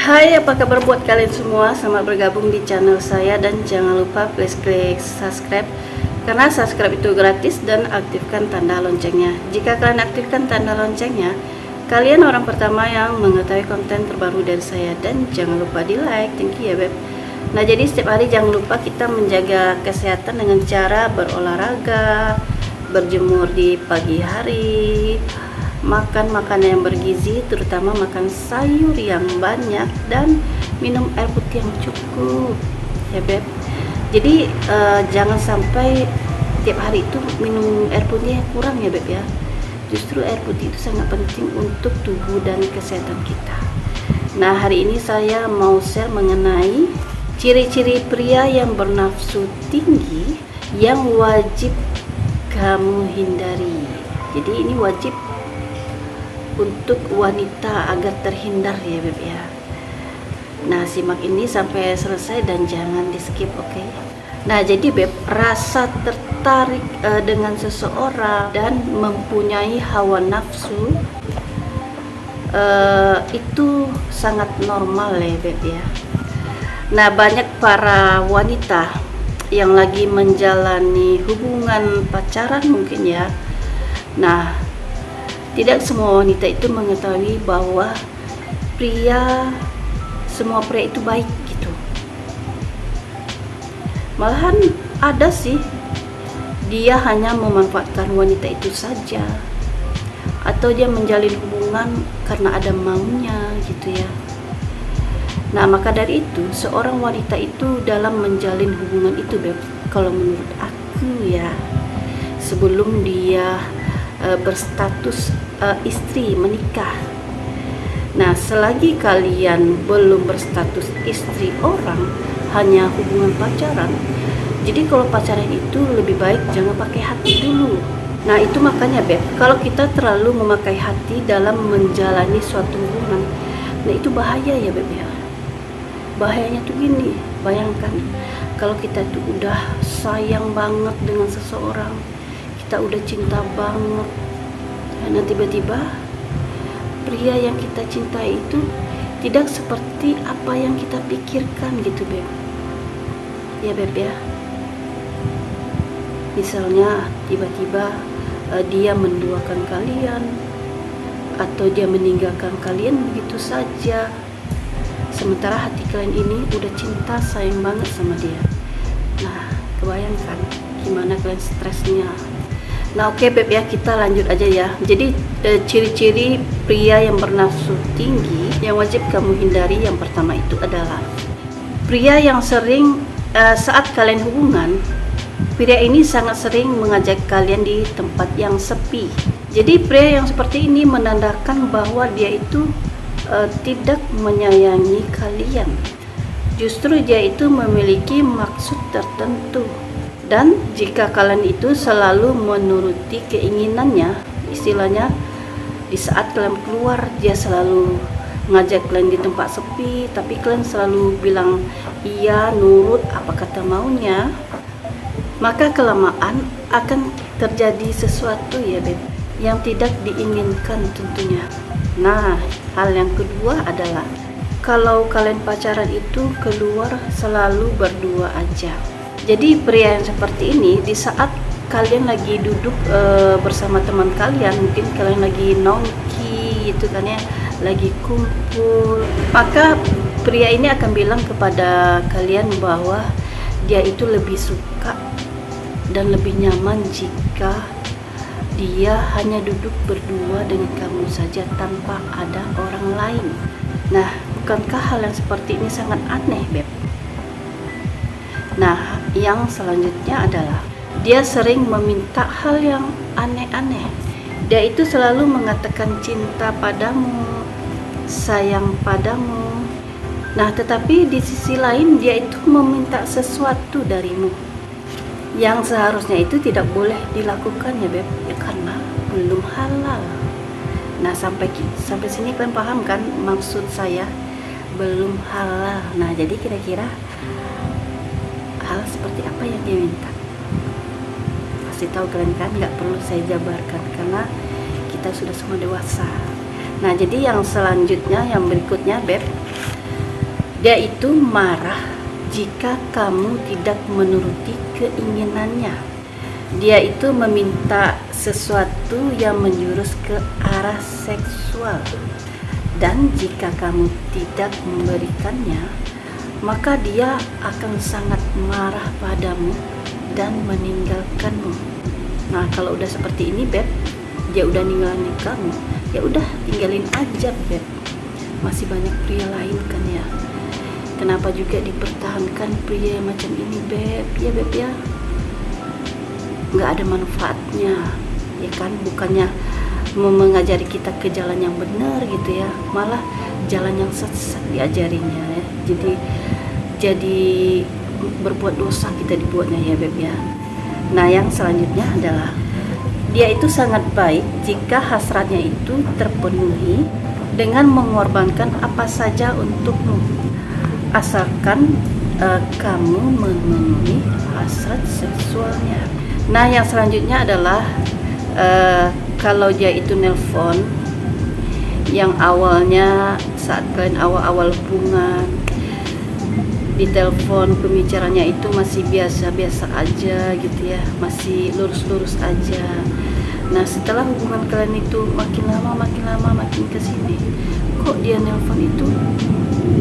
Hai, apa kabar buat kalian semua? Selamat bergabung di channel saya dan jangan lupa please klik subscribe karena subscribe itu gratis dan aktifkan tanda loncengnya. Jika kalian aktifkan tanda loncengnya, kalian orang pertama yang mengetahui konten terbaru dari saya dan jangan lupa di like. Thank you ya beb. Nah, jadi setiap hari jangan lupa kita menjaga kesehatan dengan cara berolahraga, berjemur di pagi hari, makan makanan yang bergizi, terutama makan sayur yang banyak dan minum air putih yang cukup ya beb. Jadi jangan sampai tiap hari itu minum air putih kurang ya beb ya. Justru air putih itu sangat penting untuk tubuh dan kesehatan kita. Nah, hari ini saya mau share mengenai ciri-ciri pria yang bernafsu tinggi yang wajib kamu hindari. Jadi ini wajib untuk wanita agar terhindar ya beb ya. Nah, simak ini sampai selesai dan jangan di skip, oke? Nah, jadi beb, rasa tertarik dengan seseorang dan mempunyai hawa nafsu itu sangat normal ya beb ya. Nah, banyak para wanita yang lagi menjalani hubungan pacaran mungkin ya. Nah, tidak semua wanita itu mengetahui bahwa semua pria itu baik gitu. Malahan ada sih, dia hanya memanfaatkan wanita itu saja, atau dia menjalin hubungan karena ada maunya gitu ya. Nah, maka dari itu seorang wanita itu dalam menjalin hubungan itu beb, kalau menurut aku ya, sebelum dia berstatus istri menikah. Nah, selagi kalian belum berstatus istri orang, hanya hubungan pacaran, jadi kalau pacaran itu lebih baik jangan pakai hati dulu. Nah, itu makanya beb, kalau kita terlalu memakai hati dalam menjalani suatu hubungan, nah itu bahaya ya beb ya. Bahayanya tuh gini, bayangkan kalau kita tuh udah sayang banget dengan seseorang, kita udah cinta banget, dan tiba-tiba pria yang kita cintai itu tidak seperti apa yang kita pikirkan gitu beb ya beb ya. Misalnya tiba-tiba dia menduakan kalian, atau dia meninggalkan kalian begitu saja, sementara hati kalian ini udah cinta sayang banget sama dia. Nah, kebayangkan gimana kalian stresnya. Nah, oke beb ya, kita lanjut aja ya. Jadi ciri-ciri pria yang bernafsu tinggi yang wajib kamu hindari, yang pertama itu adalah pria yang sering saat kalian hubungan, pria ini sangat sering mengajak kalian di tempat yang sepi. Jadi pria yang seperti ini menandakan bahwa dia itu tidak menyayangi kalian. Justru dia itu memiliki maksud tertentu. Dan jika kalian itu selalu menuruti keinginannya, istilahnya di saat kalian keluar dia selalu ngajak kalian di tempat sepi, tapi kalian selalu bilang iya, nurut apa kata maunya, maka kelamaan akan terjadi sesuatu ya beb, yang tidak diinginkan tentunya. Nah, hal yang kedua adalah kalau kalian pacaran itu keluar selalu berdua aja. Jadi pria yang seperti ini di saat kalian lagi duduk bersama teman kalian, mungkin kalian lagi nongki gitu kan ya, lagi kumpul, maka pria ini akan bilang kepada kalian bahwa dia itu lebih suka dan lebih nyaman jika dia hanya duduk berdua dengan kamu saja tanpa ada orang lain. Nah, bukankah hal yang seperti ini sangat aneh beb? Nah, yang selanjutnya adalah dia sering meminta hal yang aneh-aneh. Dia itu selalu mengatakan cinta padamu, sayang padamu. Nah, tetapi di sisi lain dia itu meminta sesuatu darimu yang seharusnya itu tidak boleh dilakukan ya beb ya, karena belum halal. Nah, sampai sini kalian paham kan maksud saya belum halal. Nah, jadi kira-kira hal seperti apa yang dia minta? Pasti tahu kalian kan, nggak perlu saya jabarkan karena kita sudah semua dewasa. Nah, jadi yang selanjutnya, yang berikutnya beb, Dia itu marah jika kamu tidak menuruti keinginannya. Dia itu meminta sesuatu yang menjurus ke arah seksual. Dan jika kamu tidak memberikannya, maka dia akan sangat marah padamu dan meninggalkanmu. Nah, kalau udah seperti ini, Beb, dia udah ninggalin kamu, ya udah tinggalin aja, Beb. Masih banyak pria lain kan ya. Kenapa juga dipertahankan pria macam ini, Beb? Ya, Beb ya. Nggak ada manfaatnya, ya kan? Bukannya mengajari kita ke jalan yang benar gitu ya, malah jalan yang sesat diajarinya ya. Jadi berbuat dosa kita dibuatnya ya, Beb ya. Nah, yang selanjutnya adalah dia itu sangat baik jika hasratnya itu terpenuhi dengan mengorbankan apa saja untukmu, asalkan kamu memenuhi hasrat seksualnya. Nah, yang selanjutnya adalah kalau dia itu nelpon, yang awalnya saat kalian awal-awal hubungan, di telepon pembicaranya itu masih biasa-biasa aja gitu ya, masih lurus-lurus aja. Nah, setelah hubungan kalian itu makin lama makin kesini, kok dia nelpon itu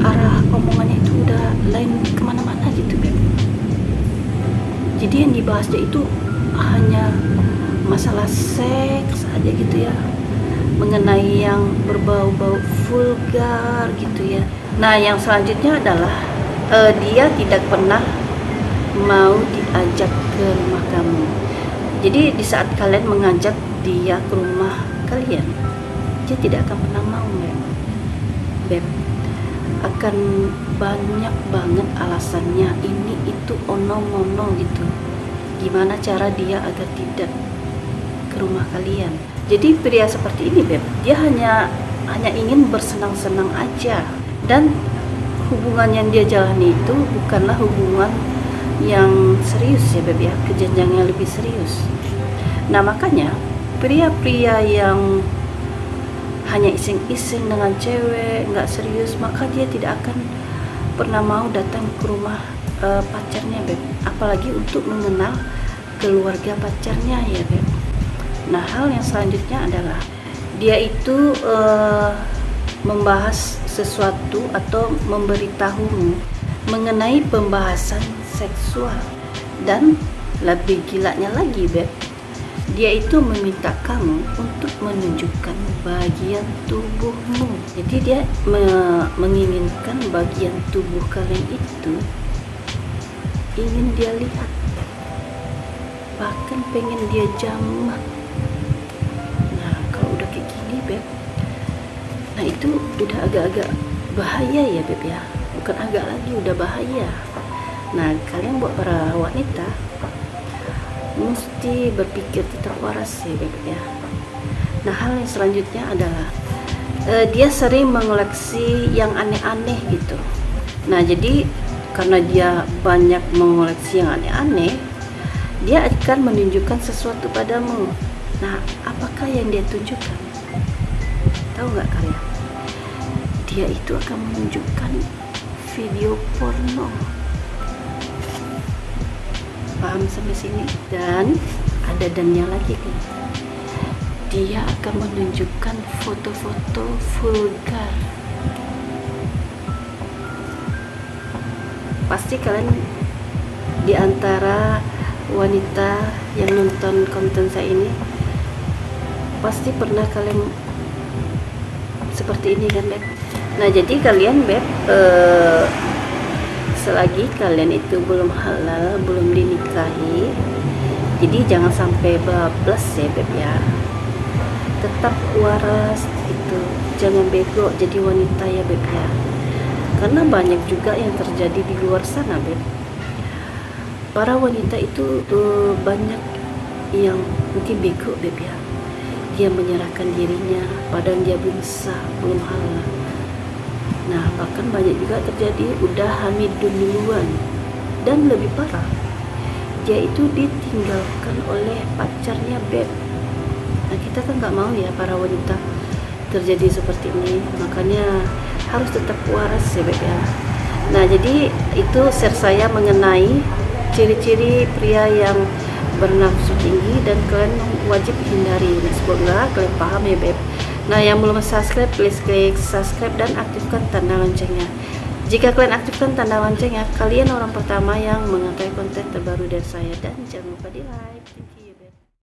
arah omongannya itu udah lain kemana-mana gitu, Beb. Jadi yang dibahasnya itu hanya masalah seks aja gitu ya, mengenai yang berbau-bau vulgar gitu ya. Nah, yang selanjutnya adalah dia tidak pernah mau diajak ke rumah kamu. Jadi di saat kalian mengajak dia ke rumah kalian, dia tidak akan pernah mau, Beb. Akan banyak banget alasannya, ini itu ono-ono gitu. Gimana cara dia agar tidak ke rumah kalian? Jadi pria seperti ini, Beb, dia hanya ingin bersenang-senang aja, dan hubungan yang dia jalani itu bukanlah hubungan yang serius ya, Beb ya, ke jenjang yang lebih serius. Nah, makanya pria-pria yang hanya iseng-iseng dengan cewek, nggak serius, maka dia tidak akan pernah mau datang ke rumah pacarnya, Beb. Apalagi untuk mengenal keluarga pacarnya ya, Beb. Nah, hal yang selanjutnya adalah dia itu membahas sesuatu atau memberitahumu mengenai pembahasan seksual. Dan lebih gilanya lagi, Beb, dia itu meminta kamu untuk menunjukkan bagian tubuhmu. Jadi dia menginginkan bagian tubuh kalian itu ingin dia lihat, bahkan pengen dia jamah. Nah, kalau udah kayak gini, Beb, nah itu udah agak-agak bahaya ya, Beb ya. Bukan agak lagi, udah bahaya. Nah, kalian buat para wanita mesti berpikir tetap waras ya, Beb ya. Nah, hal yang selanjutnya adalah dia sering mengoleksi yang aneh-aneh gitu. Nah, jadi karena dia banyak mengoleksi yang aneh-aneh, dia akan menunjukkan sesuatu padamu. Nah, apakah yang dia tunjukkan? Tahu nggak kalian? Dia itu akan menunjukkan video porno. Paham sampai sini? Dan ada dannya lagi kan? Dia akan menunjukkan foto-foto vulgar. Pasti kalian di antara wanita yang nonton konten saya ini pasti pernah kalian seperti ini kan, Beb. Nah, jadi kalian, Beb, selagi kalian itu belum halal, belum dinikahi, jadi jangan sampai bablas ya, Beb ya. Tetap waras gitu, jangan bego jadi wanita ya, Beb ya. Karena banyak juga yang terjadi di luar sana, Beb. Para wanita itu banyak yang mungkin bego, Beb ya. Dia menyerahkan dirinya padahal dia belum sah, belum halal. Nah, bahkan banyak juga terjadi udah hamil duluan. Dan lebih parah, dia itu ditinggalkan oleh pacarnya, Beb. Nah, kita kan nggak mau ya para wanita terjadi seperti ini. Makanya harus tetap waras ya, Beb ya. Nah, jadi itu share saya mengenai ciri-ciri pria yang bernafsu tinggi dan kalian wajib hindari. Nah, semoga kalian paham ya beb. Nah, yang belum subscribe please klik subscribe dan aktifkan tanda loncengnya. Jika kalian aktifkan tanda loncengnya, kalian orang pertama yang mengetahui konten terbaru dari saya. Dan jangan lupa di like. Thank you.